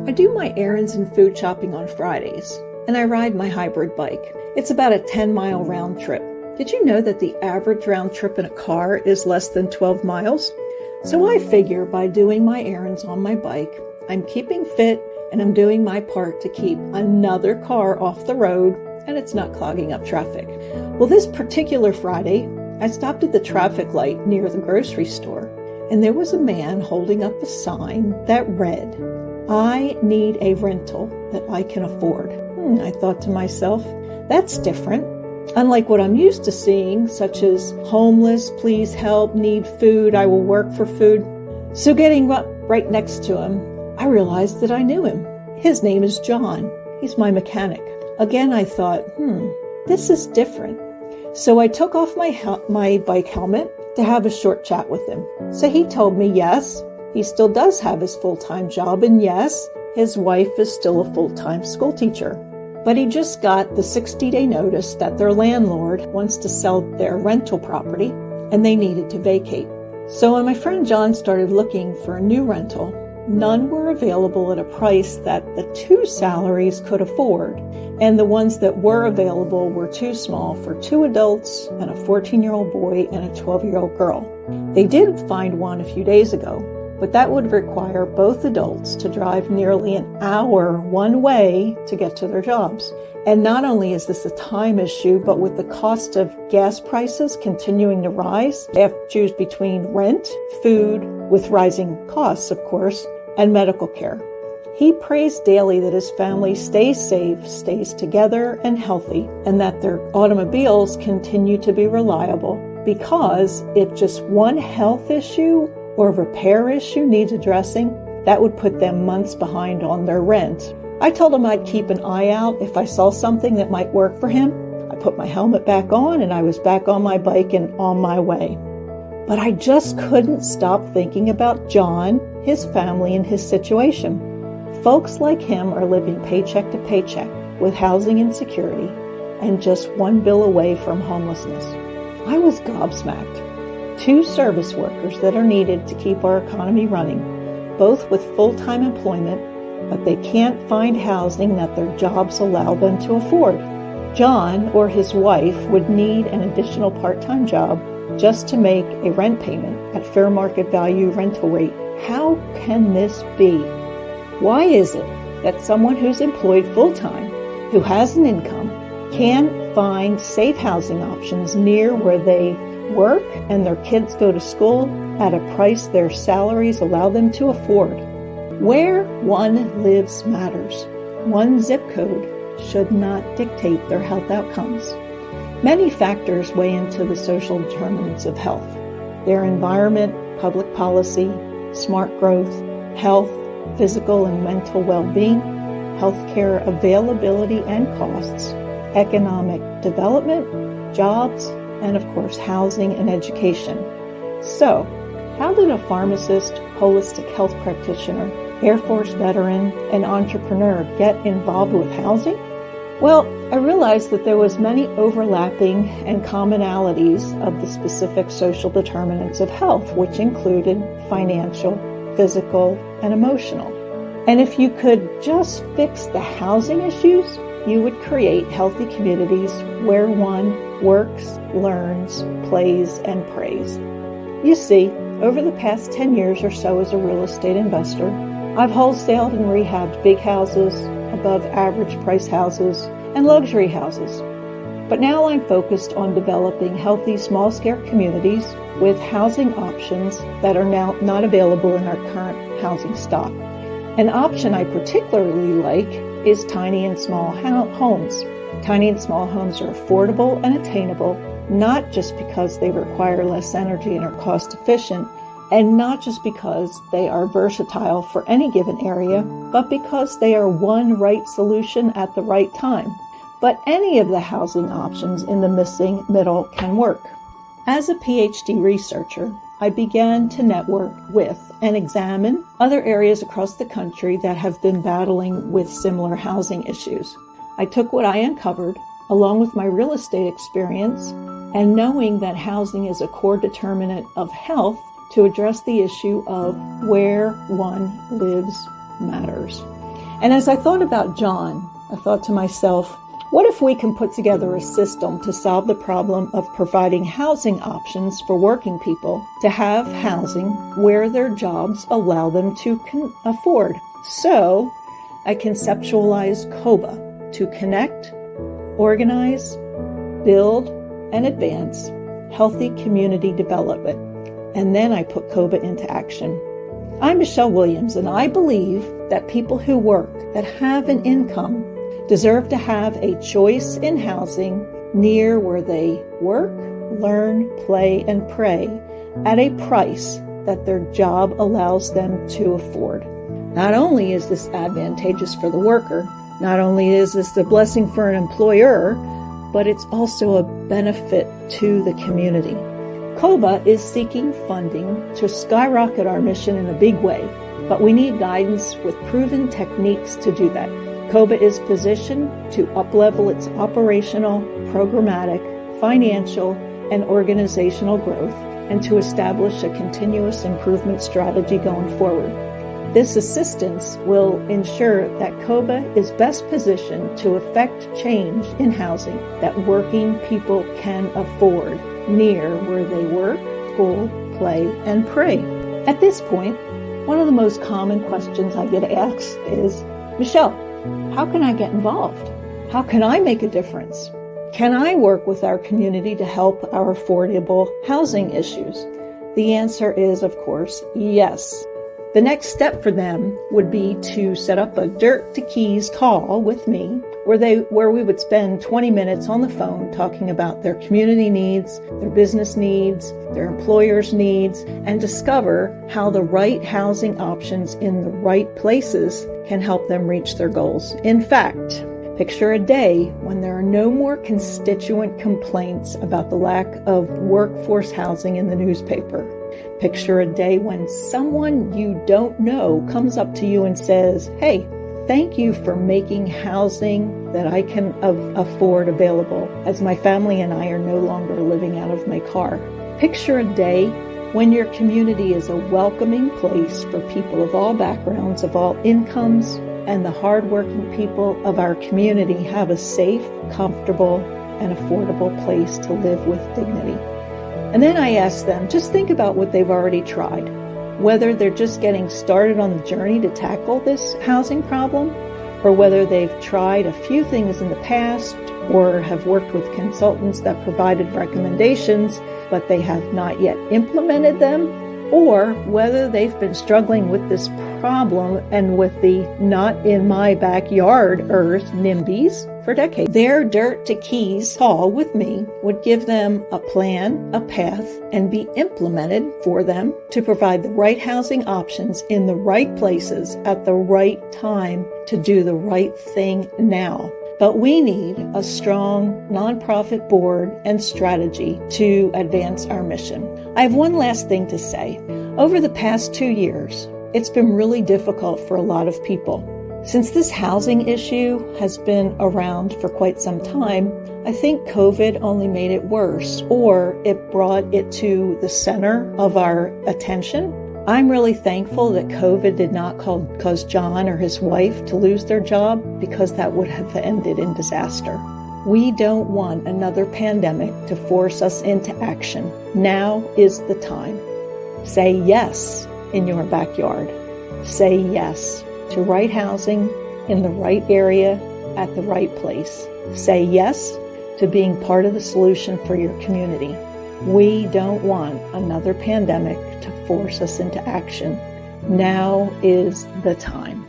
I do my errands and food shopping on Fridays, and I ride my hybrid bike. It's about a 10-mile round trip. Did you know that the average round trip in a car is less than 12 miles? So I figure by doing my errands on my bike, I'm keeping fit and I'm doing my part to keep another car off the road and it's not clogging up traffic. Well, this particular Friday, I stopped at the traffic light near the grocery store, and there was a man holding up a sign that read, "I need a rental that I can afford." I thought to myself, that's different. Unlike what I'm used to seeing, such as homeless, please help, need food, I will work for food. So getting up right next to him, I realized that I knew him. His name is John. He's my mechanic. Again, I thought, this is different. So I took off my bike helmet to have a short chat with him. So he told me, yes, he still does have his full-time job, and yes, his wife is still a full-time school teacher. But he just got the 60-day notice that their landlord wants to sell their rental property, and they needed to vacate. So when my friend John started looking for a new rental, none were available at a price that the two salaries could afford, and the ones that were available were too small for 2 adults and a 14-year-old boy and a 12-year-old girl. They did find one a few days ago, but that would require both adults to drive nearly an hour one way to get to their jobs. And not only is this a time issue, but with the cost of gas prices continuing to rise, they have to choose between rent, food, with rising costs, of course, and medical care. He prays daily that his family stays safe, stays together and healthy, and that their automobiles continue to be reliable, because if just one health issue or repair issue needs addressing, that would put them months behind on their rent. I told him I'd keep an eye out if I saw something that might work for him. I put my helmet back on and I was back on my bike and on my way. But I just couldn't stop thinking about John, his family, and his situation. Folks like him are living paycheck to paycheck with housing insecurity and just one bill away from homelessness. I was gobsmacked. 2 service workers that are needed to keep our economy running, both with full-time employment, but they can't find housing that their jobs allow them to afford. John or his wife would need an additional part-time job just to make a rent payment at fair market value rental rate. How can this be? Why is it that someone who's employed full-time, who has an income, can't find safe housing options near where they work and their kids go to school at a price their salaries allow them to afford? Where one lives matters. One zip code should not dictate their health outcomes. Many factors weigh into the social determinants of health. Their environment, public policy, smart growth, health, physical and mental well-being, healthcare availability and costs, economic development, jobs, and of course, housing and education. So, how did a pharmacist, holistic health practitioner, Air Force veteran, and entrepreneur get involved with housing? Well, I realized that there was many overlapping and commonalities of the specific social determinants of health, which included financial, physical, and emotional. And if you could just fix the housing issues, you would create healthy communities where one works, learns, plays, and prays. You see, over the past 10 years or so as a real estate investor, I've wholesaled and rehabbed big houses, above average price houses, and luxury houses. But now I'm focused on developing healthy small-scale communities with housing options that are now not available in our current housing stock. An option I particularly like is tiny and small homes. Tiny and small homes are affordable and attainable, not just because they require less energy and are cost efficient, and not just because they are versatile for any given area, but because they are one right solution at the right time. But any of the housing options in the missing middle can work. As a PhD researcher, I began to network with and examine other areas across the country that have been battling with similar housing issues. I took what I uncovered, along with my real estate experience, and knowing that housing is a core determinant of health, to address the issue of where one lives matters. And as I thought about John, I thought to myself, what if we can put together a system to solve the problem of providing housing options for working people to have housing where their jobs allow them to afford? So I conceptualized COBA to connect, organize, build, and advance healthy community development. And then I put COBA into action. I'm Michelle Williams, and I believe that people who work, that have an income, deserve to have a choice in housing near where they work, learn, play, and pray at a price that their job allows them to afford. Not only is this advantageous for the worker, not only is this a blessing for an employer, but it's also a benefit to the community. COBA is seeking funding to skyrocket our mission in a big way, but we need guidance with proven techniques to do that. COBA is positioned to uplevel its operational, programmatic, financial, and organizational growth and to establish a continuous improvement strategy going forward. This assistance will ensure that COBA is best positioned to effect change in housing that working people can afford near where they work, school, play, and pray. At this point, one of the most common questions I get asked is, Michelle, how can I get involved? How can I make a difference? Can I work with our community to help our affordable housing issues? The answer is, of course, yes. The next step for them would be to set up a dirt to keys call with me where we would spend 20 minutes on the phone talking about their community needs, their business needs, their employers' needs, and discover how the right housing options in the right places can help them reach their goals. In fact, picture a day when there are no more constituent complaints about the lack of workforce housing in the newspaper. Picture a day when someone you don't know comes up to you and says, hey, thank you for making housing that I can afford available, as my family and I are no longer living out of my car. Picture a day when your community is a welcoming place for people of all backgrounds, of all incomes, and the hardworking people of our community have a safe, comfortable, and affordable place to live with dignity. And then I ask them, just think about what they've already tried, whether they're just getting started on the journey to tackle this housing problem, or whether they've tried a few things in the past or have worked with consultants that provided recommendations, but they have not yet implemented them, or whether they've been struggling with this problem and with the not in my backyard earth NIMBYs for decades. Their dirt to keys call with me would give them a plan, a path, and be implemented for them to provide the right housing options in the right places at the right time to do the right thing now. But we need a strong nonprofit board and strategy to advance our mission. I have one last thing to say. Over the past 2 years, it's been really difficult for a lot of people. Since this housing issue has been around for quite some time, I think COVID only made it worse, or it brought it to the center of our attention. I'm really thankful that COVID did not cause John or his wife to lose their job, because that would have ended in disaster. We don't want another pandemic to force us into action. Now is the time. Say yes in your backyard. Say yes to right housing in the right area at the right place. Say yes to being part of the solution for your community. We don't want another pandemic to force us into action. Now is the time.